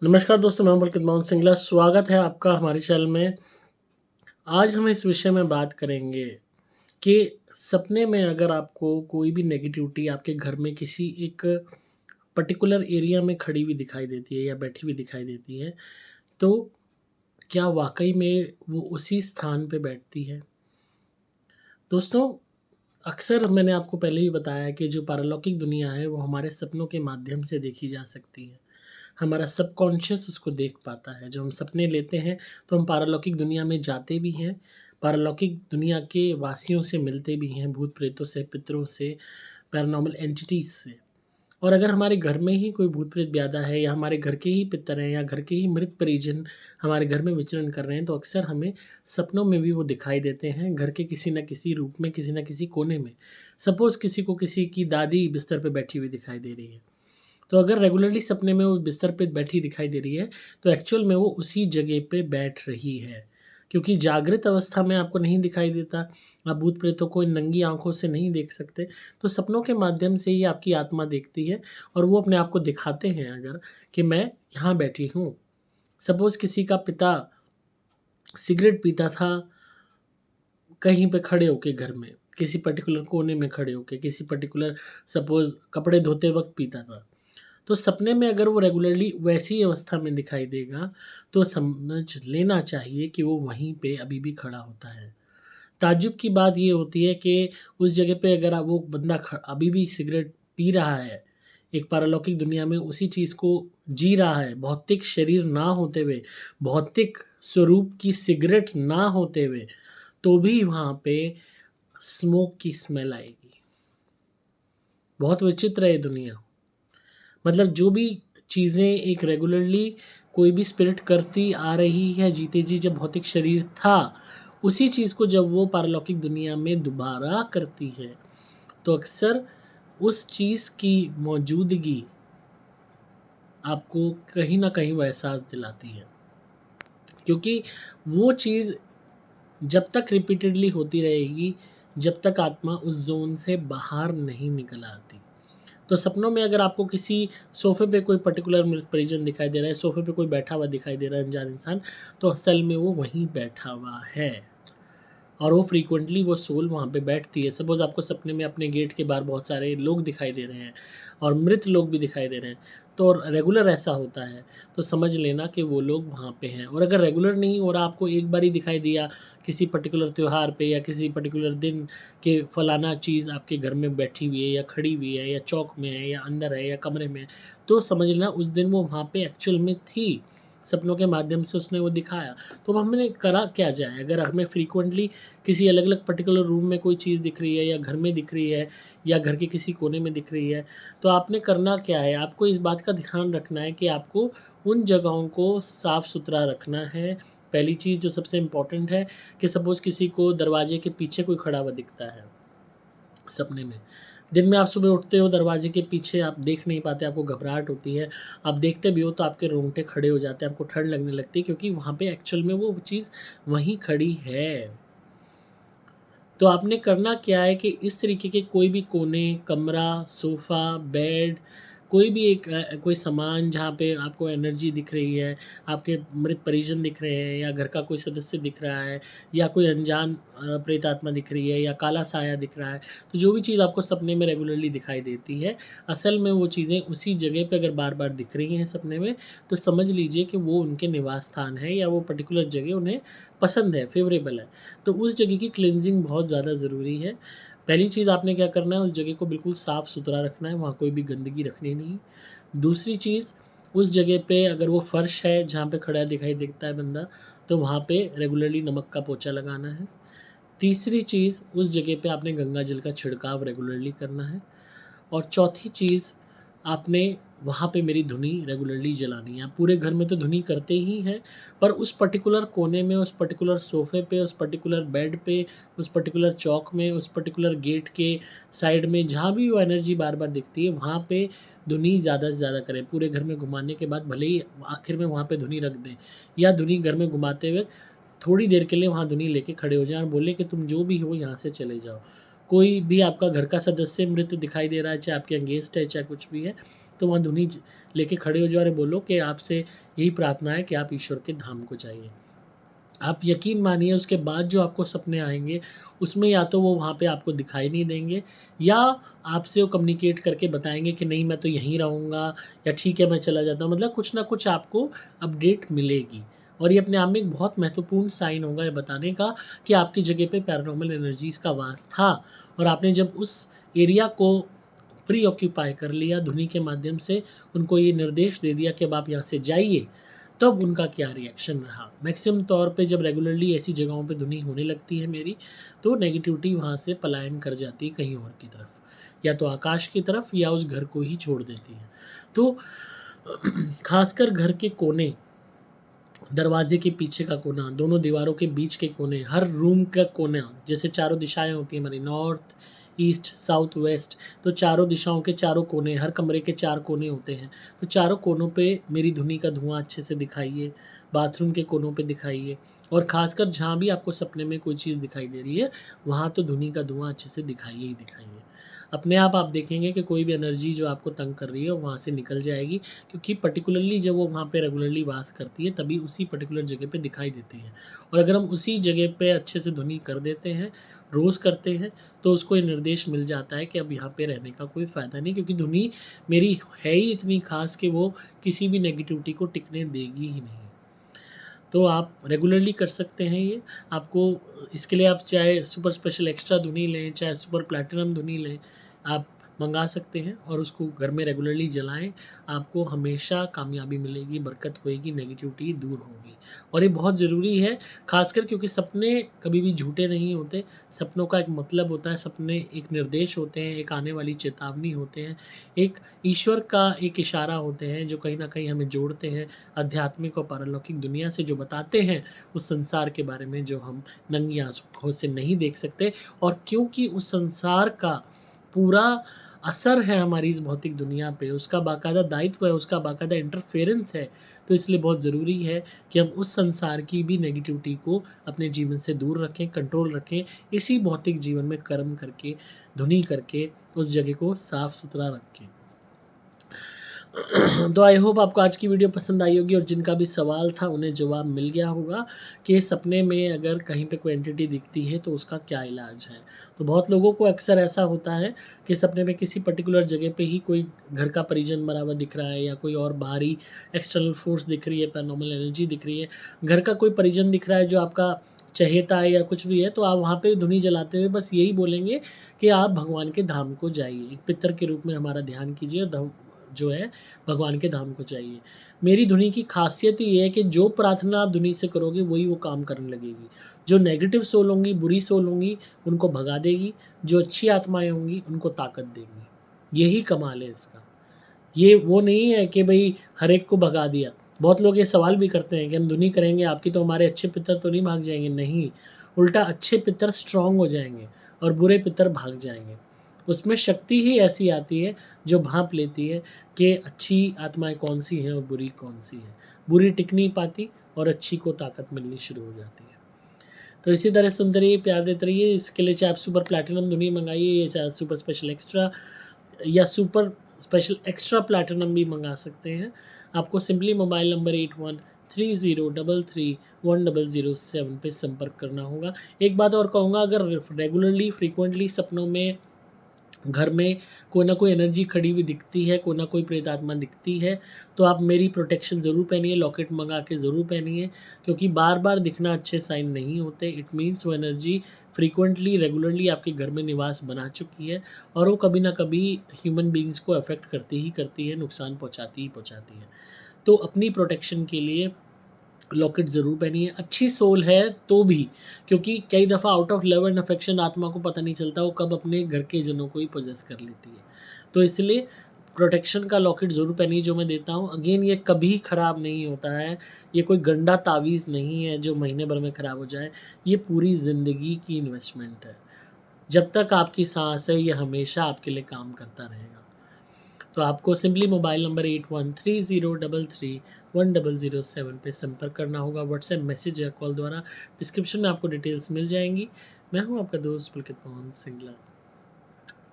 नमस्कार दोस्तों, मैं हूं पुलकित मोहन सिंगला। स्वागत है आपका हमारे चैनल में। आज हम इस विषय में बात करेंगे कि सपने में अगर आपको कोई भी नेगेटिविटी आपके घर में किसी एक पर्टिकुलर एरिया में खड़ी हुई दिखाई देती है या बैठी हुई दिखाई देती है, तो क्या वाक़ई में वो उसी स्थान पे बैठती है? दोस्तों, अक्सर मैंने आपको पहले ही बताया कि जो पारलौकिक दुनिया है, वो हमारे सपनों के माध्यम से देखी जा सकती है। हमारा सबकॉन्शियस उसको देख पाता है। जब हम सपने लेते हैं, तो हम पारलौकिक दुनिया में जाते भी हैं, पारलौकिक दुनिया के वासियों से मिलते भी हैं, भूत-प्रेतों से, पितरों से, पैरानॉर्मल एंटिटीज़ से। और अगर हमारे घर में ही कोई भूत-प्रेत ब्याधा है या हमारे घर के ही पितर हैं या घर के ही मृत परिजन हमारे घर में विचरण कर रहे हैं, तो अक्सर हमें सपनों में भी वो दिखाई देते हैं, घर के किसी न किसी रूप में, किसी न किसी कोने में। सपोज़ किसी को किसी की दादी बिस्तर पे बैठी हुई दिखाई दे रही है। तो अगर रेगुलरली सपने में वो बिस्तर पे बैठी दिखाई दे रही है, तो एक्चुअल में वो उसी जगह पे बैठ रही है। क्योंकि जागृत अवस्था में आपको नहीं दिखाई देता, आप भूत-प्रेतों को इन नंगी आँखों से नहीं देख सकते, तो सपनों के माध्यम से ही आपकी आत्मा देखती है और वो अपने आप को दिखाते हैं अगर कि मैं यहाँ बैठी हूँ। सपोज़ किसी का पिता सिगरेट पीता था कहीं पे खड़े होके घर में, किसी पर्टिकुलर कोने में खड़े होके, किसी पर्टिकुलर सपोज़ कपड़े धोते वक़्त पीता था। तो सपने में अगर वो रेगुलरली वैसी अवस्था में दिखाई देगा, तो समझ लेना चाहिए कि वो वहीं पे अभी भी खड़ा होता है। ताज्जुब की बात ये होती है कि उस जगह पे अगर वो बंदा अभी भी सिगरेट पी रहा है, एक पारलौकिक दुनिया में उसी चीज़ को जी रहा है, भौतिक शरीर ना होते हुए, भौतिक स्वरूप की सिगरेट ना होते हुए, तो भी वहाँ पे स्मोक की स्मेल आएगी। बहुत विचित्र है ये दुनिया। मतलब जो भी चीज़ें एक रेगुलरली कोई भी स्पिरिट करती आ रही है जीते जी जब भौतिक शरीर था, उसी चीज़ को जब वो पारलौकिक दुनिया में दोबारा करती है, तो अक्सर उस चीज़ की मौजूदगी आपको कहीं न कहीं वो एहसास दिलाती है। क्योंकि वो चीज़ जब तक रिपीटेडली होती रहेगी, जब तक आत्मा उस ज़ोन से बाहर नहीं निकल आती। तो सपनों में अगर आपको किसी सोफ़े पे कोई पर्टिकुलर मृत परिजन दिखाई दे रहा है, सोफ़े पे कोई बैठा हुआ दिखाई दे रहा है अनजान इंसान, तो असल में वो वहीं बैठा हुआ है और वो फ्रीक्वेंटली वो सोल वहाँ पे बैठती है। सपोज़ आपको सपने में अपने गेट के बाहर बहुत सारे लोग दिखाई दे रहे हैं और मृत लोग भी दिखाई दे रहे हैं, तो रेगुलर ऐसा होता है, तो समझ लेना कि वो लोग वहाँ पे हैं। और अगर रेगुलर नहीं हो रहा, आपको एक बार ही दिखाई दिया किसी पर्टिकुलर त्योहार पे या किसी पर्टिकुलर दिन कि फलाना चीज़ आपके घर में बैठी हुई है या खड़ी हुई है या चौक में है या अंदर है या कमरे में है, तो समझ लेना उस दिन वो वहाँ पे एक्चुअल में थी। सपनों के माध्यम से उसने वो दिखाया। तो अब हमने करा क्या जाए? अगर हमें फ्रीक्वेंटली किसी अलग-अलग पर्टिकुलर रूम में कोई चीज़ दिख रही है या घर में दिख रही है या घर के किसी कोने में दिख रही है, तो आपने करना क्या है? आपको इस बात का ध्यान रखना है कि आपको उन जगहों को साफ-सुथरा रखना है। पहली चीज़ जो सबसे इम्पोर्टेंट है कि सपोज़ किसी को दरवाजे के पीछे कोई खड़ा हुआ दिखता है सपने में। दिन में आप सुबह उठते हो, दरवाजे के पीछे आप देख नहीं पाते, आपको घबराहट होती है। आप देखते भी हो तो आपके रोंगटे खड़े हो जाते हैं, आपको ठंड लगने लगती है क्योंकि वहाँ पे एक्चुअल में वो चीज़ वहीं खड़ी है। तो आपने करना क्या है कि इस तरीके के कोई भी कोने, कमरा, सोफ़ा, बेड, कोई भी एक कोई सामान जहाँ पे आपको एनर्जी दिख रही है, आपके मृत परिजन दिख रहे हैं या घर का कोई सदस्य दिख रहा है या कोई अनजान प्रेतात्मा दिख रही है या काला साया दिख रहा है, तो जो भी चीज़ आपको सपने में रेगुलरली दिखाई देती है, असल में वो चीज़ें उसी जगह पे अगर बार-बार दिख रही हैं सपने में, तो समझ लीजिए कि वो उनके निवास स्थान है या वो पर्टिकुलर जगह उन्हें पसंद है, फ़ेवरेबल है। तो उस जगह की क्लींजिंग बहुत ज़्यादा ज़रूरी है। पहली चीज़ आपने क्या करना है, उस जगह को बिल्कुल साफ़-सुथरा रखना है, वहाँ कोई भी गंदगी रखनी नहीं। दूसरी चीज़, उस जगह पे अगर वो फ़र्श है जहाँ पे खड़ा दिखाई देता है बंदा, तो वहाँ पे रेगुलरली नमक का पोंछा लगाना है। तीसरी चीज़, उस जगह पे आपने गंगा जल का छिड़काव रेगुलरली करना है। और चौथी चीज़, आपने वहाँ पे मेरी धुनी रेगुलरली जलानी है। आप पूरे घर में तो धुनी करते ही हैं, पर उस पर्टिकुलर कोने में, उस पर्टिकुलर सोफ़े पे, उस पर्टिकुलर बेड पे, उस पर्टिकुलर चौक में, उस पर्टिकुलर गेट के साइड में, जहाँ भी वो एनर्जी बार-बार दिखती है, वहाँ पे धुनी ज़्यादा से ज़्यादा करें। पूरे घर में घुमाने के बाद भले ही आखिर में वहाँ पे धुनी रख दें या धुनी घर में घुमाते हुए थोड़ी देर के लिए वहाँ धुनी लेके खड़े हो जाएँ और बोलें कि तुम जो भी हो यहाँ से चले जाओ। कोई भी आपका घर का सदस्य मृत दिखाई दे रहा है, चाहे आपके अगेंस्ट है, चाहे कुछ भी है, तो वहाँ धुनी लेके खड़े हो जाओ और बोलो कि आपसे यही प्रार्थना है कि आप ईश्वर के धाम को जाइए। आप यकीन मानिए उसके बाद जो आपको सपने आएँगे, उसमें या तो वो वहाँ पे आपको दिखाई नहीं देंगे, या आपसे वो कम्युनिकेट करके बताएँगे कि नहीं मैं तो यहीं रहूँगा, या ठीक है मैं चला जाता हूँ। मतलब कुछ ना कुछ आपको अपडेट मिलेगी, और ये अपने आप में एक बहुत महत्वपूर्ण साइन होगा ये बताने का कि आपकी जगह पे पैरानॉर्मल एनर्जीज़ का वास था, और आपने जब उस एरिया को प्री ऑक्यूपाई कर लिया ध्वनि के माध्यम से, उनको ये निर्देश दे दिया कि अब आप यहाँ से जाइए, तब उनका क्या रिएक्शन रहा। मैक्सिमम तौर पे जब रेगुलरली ऐसी जगहों पे ध्वनि होने लगती है मेरी, तो नेगेटिविटी वहाँ से पलायन कर जाती है कहीं और की तरफ, या तो आकाश की तरफ, या उस घर को ही छोड़ देती है। तो खासकर घर के कोने, दरवाजे के पीछे का कोना, दोनों दीवारों के बीच के कोने, हर रूम का कोना, जैसे चारों दिशाएं होती हैं हमारी, नॉर्थ, ईस्ट, साउथ, वेस्ट, तो चारों दिशाओं के चारों कोने, हर कमरे के 4 कोने होते हैं, तो चारों कोनों पे मेरी धुनी का धुआं अच्छे से दिखाइए, बाथरूम के कोनों पे दिखाइए, और ख़ासकर जहाँ भी आपको सपने में कोई चीज़ दिखाई दे रही है, वहाँ तो धुनी का धुआं अच्छे से दिखाइए ही दिखाइए। अपने आप देखेंगे कि कोई भी एनर्जी जो आपको तंग कर रही है, वो वहाँ से निकल जाएगी, क्योंकि पर्टिकुलरली जब वो वहाँ पे रेगुलरली वास करती है, तभी उसी पर्टिकुलर जगह पे दिखाई देती है। और अगर हम उसी जगह पे अच्छे से ध्वनि कर देते हैं, रोज़ करते हैं, तो उसको ये निर्देश मिल जाता है कि अब यहाँ पे रहने का कोई फ़ायदा नहीं, क्योंकि ध्वनि मेरी है ही इतनी ख़ास कि वो किसी भी नेगेटिविटी को टिकने देगी ही नहीं। तो आप रेगुलरली कर सकते हैं ये। आपको इसके लिए आप चाहे सुपर स्पेशल एक्स्ट्रा धुनी लें, चाहे सुपर प्लैटिनम धुनी लें, आप मँगा सकते हैं और उसको घर में रेगुलरली जलाएँ। आपको हमेशा कामयाबी मिलेगी, बरकत होएगी, नेगेटिविटी दूर होगी। और ये बहुत ज़रूरी है, ख़ासकर क्योंकि सपने कभी भी झूठे नहीं होते। सपनों का एक मतलब होता है, सपने एक निर्देश होते हैं, एक आने वाली चेतावनी होते हैं, एक ईश्वर का एक इशारा होते हैं, जो कहीं न कहीं हमें जोड़ते हैं आध्यात्मिक और पारलौकिक दुनिया से, जो बताते हैं उस संसार के बारे में जो हम नंगी आँखों से नहीं देख सकते। और क्योंकि उस संसार का पूरा असर है हमारी इस भौतिक दुनिया पे, उसका बाकायदा दायित्व है, उसका बाकायदा इंटरफेरेंस है, तो इसलिए बहुत ज़रूरी है कि हम उस संसार की भी नेगेटिविटी को अपने जीवन से दूर रखें, कंट्रोल रखें, इसी भौतिक जीवन में कर्म करके, धुनी करके उस जगह को साफ-सुथरा रखें। तो आई होप आपको आज की वीडियो पसंद आई होगी, और जिनका भी सवाल था उन्हें जवाब मिल गया होगा कि सपने में अगर कहीं पे कोई एंटिटी दिखती है तो उसका क्या इलाज है। तो बहुत लोगों को अक्सर ऐसा होता है कि सपने में किसी पर्टिकुलर जगह पे ही कोई घर का परिजन मरा हुआ दिख रहा है, या कोई और बाहरी एक्सटर्नल फोर्स दिख रही है, पैरानॉर्मल एनर्जी दिख रही है, घर का कोई परिजन दिख रहा है जो आपका चहेता है या कुछ भी है, तो आप वहाँ पे धुनी जलाते हुए बस यही बोलेंगे कि आप भगवान के धाम को जाइए। एक पितर के रूप में हमारा ध्यान कीजिए, और जो है भगवान के धाम को चाहिए। मेरी धुनी की ख़ासियत ही ये है कि जो प्रार्थना आप धुनी से करोगे वही वो काम करने लगेगी। जो नेगेटिव सोल होंगी, बुरी सोल होंगी, उनको भगा देगी, जो अच्छी आत्माएँ होंगी उनको ताकत देगी। यही कमाल है इसका। ये वो नहीं है कि भई हर एक को भगा दिया। बहुत लोग ये सवाल भी करते हैं कि हम धुनी करेंगे आपकी, तो हमारे अच्छे पितर तो नहीं भाग जाएँगे? नहीं, उल्टा अच्छे पितर स्ट्रॉन्ग हो जाएँगे और बुरे पितर भाग जाएँगे। उसमें शक्ति ही ऐसी आती है जो भाँप लेती है कि अच्छी आत्माएँ कौन-सी हैं और बुरी कौन-सी हैं। बुरी टिक नहीं पाती और अच्छी को ताकत मिलनी शुरू हो जाती है। तो इसी तरह सुनते रहिए, प्यार देते रहिए। इसके लिए चाहे आप सुपर प्लैटिनम धुनी मँगाइए, या चाहे सुपर स्पेशल एक्स्ट्रा, या सुपर स्पेशल एक्स्ट्रा प्लैटिनम भी मंगा सकते हैं। आपको सिंपली मोबाइल नंबर 8130331007 पे संपर्क करना होगा। एक बात और कहूँगा, अगर रेगुलरली फ्रीक्वेंटली सपनों में घर में कोई ना कोई एनर्जी खड़ी हुई दिखती है, कोई ना कोई प्रेतात्मा दिखती है, तो आप मेरी प्रोटेक्शन ज़रूर पहनिए, लॉकेट मंगा के ज़रूर पहनिए, क्योंकि बार-बार दिखना अच्छे साइन नहीं होते। इट मीन्स वो एनर्जी फ्रीक्वेंटली, रेगुलरली आपके घर में निवास बना चुकी है, और वो कभी ना कभी ह्यूमन बीइंग्स को अफ़ेक्ट करती ही करती है, नुकसान पहुँचाती ही पहुँचाती है। तो अपनी प्रोटेक्शन के लिए लॉकेट ज़रूर पहनिए। अच्छी सोल है तो भी, क्योंकि कई दफ़ा out of love and affection आत्मा को पता नहीं चलता वो कब अपने घर के जनों को ही पॉसेस कर लेती है। तो इसलिए प्रोटेक्शन का लॉकेट ज़रूर पहनिए जो मैं देता हूँ। अगेन, ये कभी ख़राब नहीं होता है। ये कोई गंदा तावीज़ नहीं है जो महीने भर में ख़राब हो जाए। ये पूरी ज़िंदगी की इन्वेस्टमेंट है। जब तक आपकी साँस है, ये हमेशा आपके लिए काम करता रहेगा। तो आपको सिंपली मोबाइल नंबर 8130331007 पे संपर्क करना होगा, व्हाट्सएप मैसेज या कॉल द्वारा। डिस्क्रिप्शन में आपको डिटेल्स मिल जाएंगी। मैं हूँ आपका दोस्त पुलकित मोहन सिंगला।